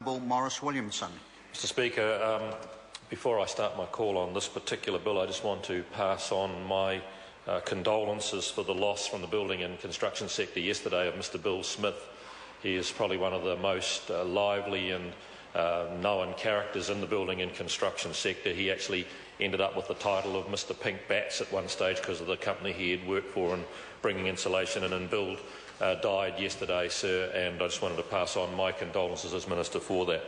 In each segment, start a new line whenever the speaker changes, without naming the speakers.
Morris Williamson.
Mr Speaker, before I start my call on this particular bill, I just want to pass on my condolences for the loss from the building and construction sector yesterday of Mr Bill Smith. He is probably one of the most lively and known characters in the building and construction sector. He actually ended up with the title of Mr Pink Bats at one stage because of the company he had worked for in bringing insulation in, and Bill died yesterday, sir, and I just wanted to pass on my condolences as Minister for that.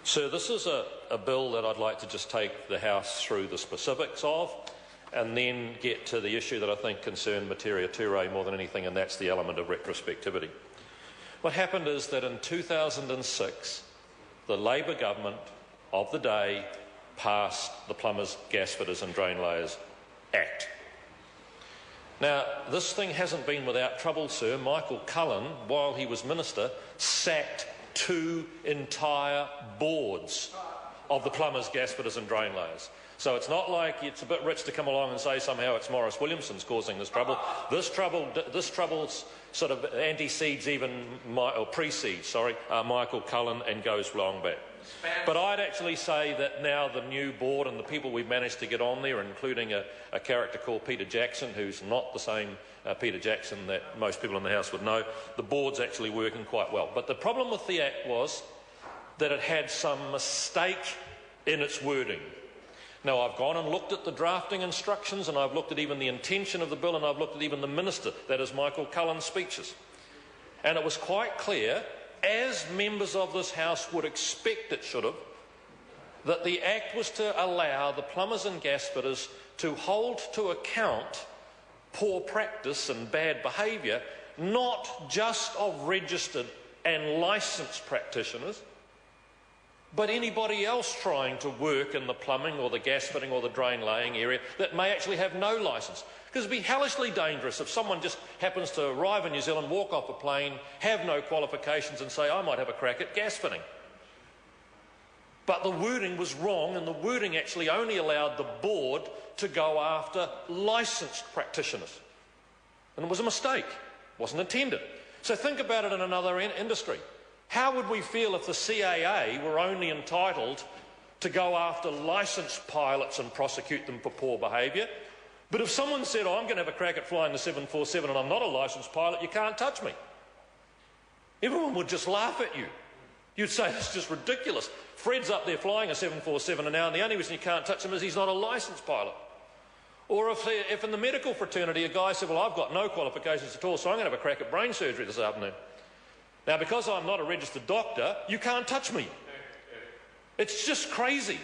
Sir, this is a bill that I'd like to just take the House through the specifics of and then get to the issue that I think concerned materia ture more than anything, and that's the element of retrospectivity. What happened is that in 2006, the Labor government of the day passed the Plumbers, Gasfitters and Drainlayers Act. Now, this thing hasn't been without trouble, sir. Michael Cullen, while he was Minister, sacked 2 entire boards of the Plumbers, Gasfitters and Drainlayers. So it's not like it's a bit rich to come along and say somehow it's Morris Williamson's causing this trouble. This trouble's sort of antecedes even, or precedes, Michael Cullen and goes long back. But I'd actually say that now the new board and the people we've managed to get on there, including a character called Peter Jackson, who's not the same Peter Jackson that most people in the House would know, the board's actually working quite well. But the problem with the Act was that it had some mistake in its wording. Now, I've gone and looked at the drafting instructions, and I've looked at even the intention of the bill, and I've looked at even the Minister, that is Michael Cullen's speeches. And it was quite clear, as members of this House would expect it should have, that the Act was to allow the plumbers and gasfitters to hold to account poor practice and bad behaviour, not just of registered and licensed practitioners, but anybody else trying to work in the plumbing or the gas fitting or the drain laying area that may actually have no licence. Because it would be hellishly dangerous if someone just happens to arrive in New Zealand, walk off a plane, have no qualifications and say, I might have a crack at gas fitting. But the wording was wrong, and the wording actually only allowed the board to go after licensed practitioners. And it was a mistake. It wasn't intended. So think about it in another industry. How would we feel if the CAA were only entitled to go after licensed pilots and prosecute them for poor behaviour? But if someone said, I'm going to have a crack at flying the 747 and I'm not a licensed pilot, you can't touch me. Everyone would just laugh at you. You'd say, it's just ridiculous. Fred's up there flying a 747 and the only reason you can't touch him is he's not a licensed pilot. Or if in the medical fraternity a guy said, well, I've got no qualifications at all, so I'm going to have a crack at brain surgery this afternoon. Now, because I'm not a registered doctor, you can't touch me. It's just crazy.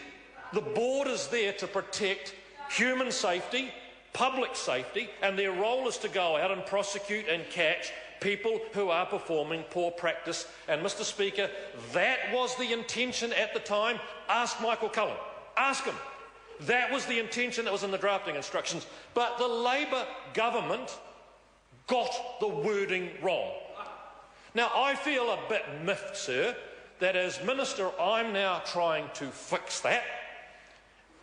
The board is there to protect human safety, public safety, and their role is to go out and prosecute and catch people who are performing poor practice. And, Mr Speaker, that was the intention at the time. Ask Michael Cullen. Ask him. That was the intention that was in the drafting instructions. But the Labor government got the wording wrong. Now, I feel a bit miffed, sir, that as Minister I'm now trying to fix that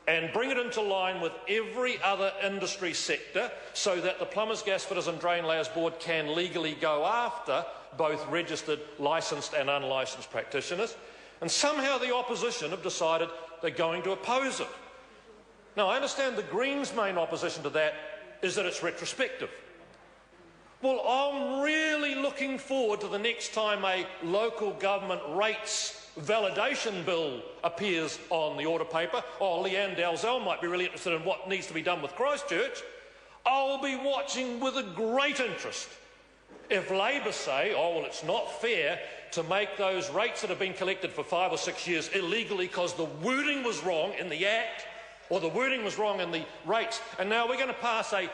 and bring it into line with every other industry sector so that the Plumbers, Gasfitters and Drainlayers Board can legally go after both registered, licensed and unlicensed practitioners. And somehow the opposition have decided they're going to oppose it. Now, I understand the Greens' main opposition to that is that it's retrospective. Well, I'm really looking forward to the next time a local government rates validation bill appears on the order paper. Oh, Leanne Dalzell might be really interested in what needs to be done with Christchurch. I'll be watching with a great interest if Labor say, oh, well, it's not fair to make those rates that have been collected for 5 or 6 years illegally because the wording was wrong in the Act or the wording was wrong in the rates, and now we're going to pass a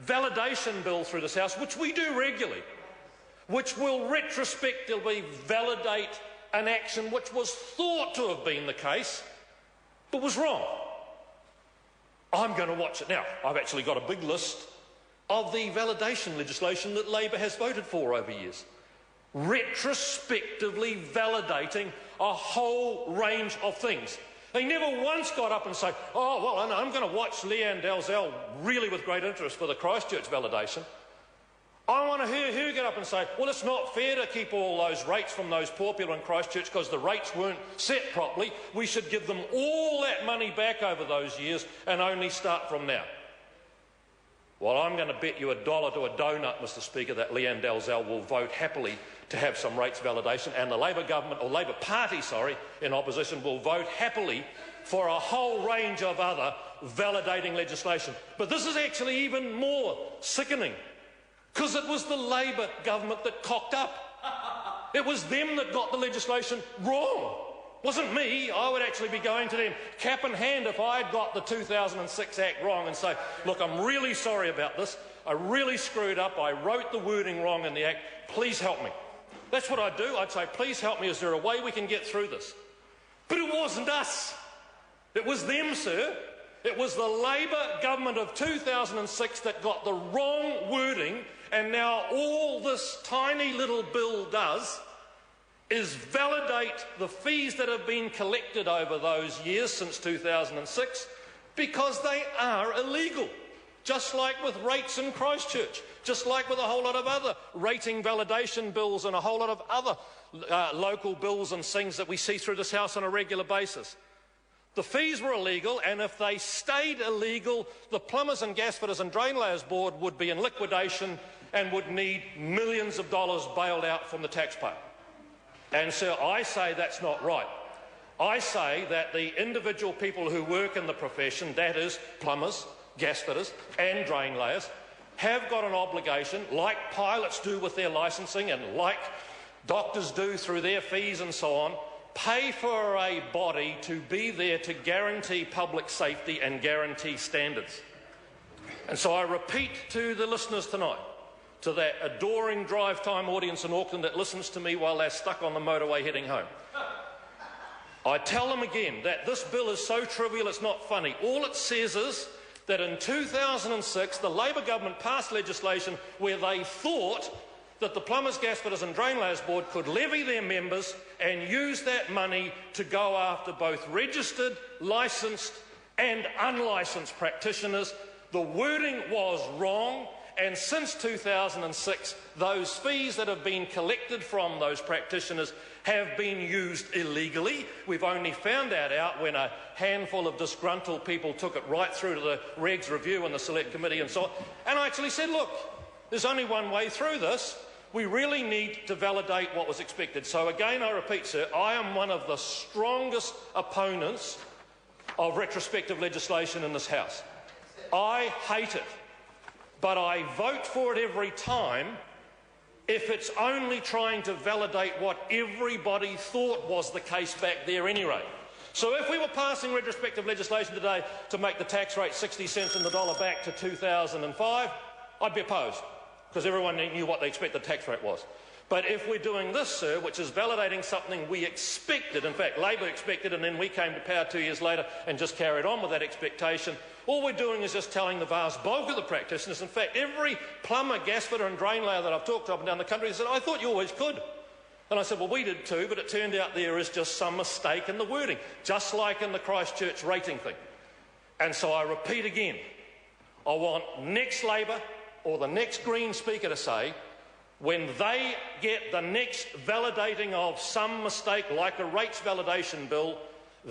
validation bill through this House, which we do regularly, which will retrospectively validate an action which was thought to have been the case, but was wrong. I'm going to watch it. Now, I've actually got a big list of the validation legislation that Labor has voted for over years, retrospectively validating a whole range of things. They never once got up and say, oh, well, I'm going to watch Leanne Dalzell really with great interest for the Christchurch validation. I want to hear who get up and say, well, it's not fair to keep all those rates from those poor people in Christchurch because the rates weren't set properly. We should give them all that money back over those years and only start from now. Well, I'm going to bet you $1 to a donut, Mr Speaker, that Leanne Dalzell will vote happily to have some rates validation, and the Labor government, or Labor Party, sorry, in opposition will vote happily for a whole range of other validating legislation. But this is actually even more sickening, because it was the Labor government that cocked up. It was them that got the legislation wrong. It wasn't me. I would actually be going to them cap in hand if I had got the 2006 Act wrong and say, look, I'm really sorry about this. I really screwed up. I wrote the wording wrong in the Act. Please help me. That's what I'd do. I'd say, please help me. Is there a way we can get through this? But it wasn't us. It was them, sir. It was the Labor government of 2006 that got the wrong wording, and now all this tiny little bill does is validate the fees that have been collected over those years since 2006 because they are illegal. Just like with rates in Christchurch, just like with a whole lot of other rating validation bills and a whole lot of other local bills and things that we see through this House on a regular basis. The fees were illegal, and if they stayed illegal, the Plumbers and Gasfitters and Drainlayers Board would be in liquidation and would need millions of dollars bailed out from the taxpayer. And sir, I say that's not right. I say that the individual people who work in the profession, that is plumbers, gasfitters and drainlayers, have got an obligation, like pilots do with their licensing and like doctors do through their fees and so on, pay for a body to be there to guarantee public safety and guarantee standards. And so I repeat to the listeners tonight, to that adoring drive time audience in Auckland that listens to me while they're stuck on the motorway heading home, I tell them again that this bill is so trivial it's not funny. All it says is that in 2006 the Labor government passed legislation where they thought that the Plumbers, Gasfitters and Drainlayers Board could levy their members and use that money to go after both registered, licensed and unlicensed practitioners. The wording was wrong, and since 2006 those fees that have been collected from those practitioners have been used illegally. We've only found that out when a handful of disgruntled people took it right through to the Regs Review and the Select Committee and so on. And I actually said, look, there's only one way through this. We really need to validate what was expected. So again, I repeat, sir, I am one of the strongest opponents of retrospective legislation in this House. I hate it, but I vote for it every time if it's only trying to validate what everybody thought was the case back there anyway. So if we were passing retrospective legislation today to make the tax rate 60 cents in the dollar back to 2005, I'd be opposed, because everyone knew what the expected tax rate was. But if we're doing this, sir, which is validating something we expected, in fact, Labor expected, and then we came to power 2 years later and just carried on with that expectation, all we're doing is just telling the vast bulk of the practitioners, in fact, every plumber, gasfitter and drainlayer that I've talked to up and down the country said, I thought you always could. And I said, well, we did too, but it turned out there is just some mistake in the wording, just like in the Christchurch rating thing. And so I repeat again, I want next Labor or the next Green Speaker to say, when they get the next validating of some mistake, like a rates validation bill,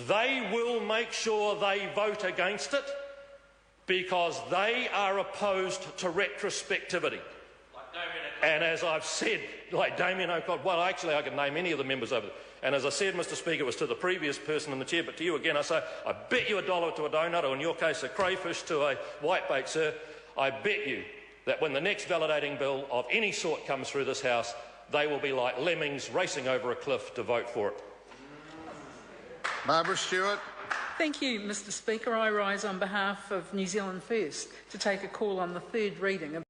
they will make sure they vote against it because they are opposed to retrospectivity. And as I've said, like Damien O'Connor, well, actually I can name any of the members over there. And as I said, Mr Speaker, it was to the previous person in the chair, but to you again, I say, I bet you $1 to a donut, or in your case, a crayfish to a whitebait, sir. I bet you that when the next validating bill of any sort comes through this House, they will be like lemmings racing over a cliff to vote for it.
Barbara Stewart.
Thank you, Mr Speaker. I rise on behalf of New Zealand First to take a call on the third reading of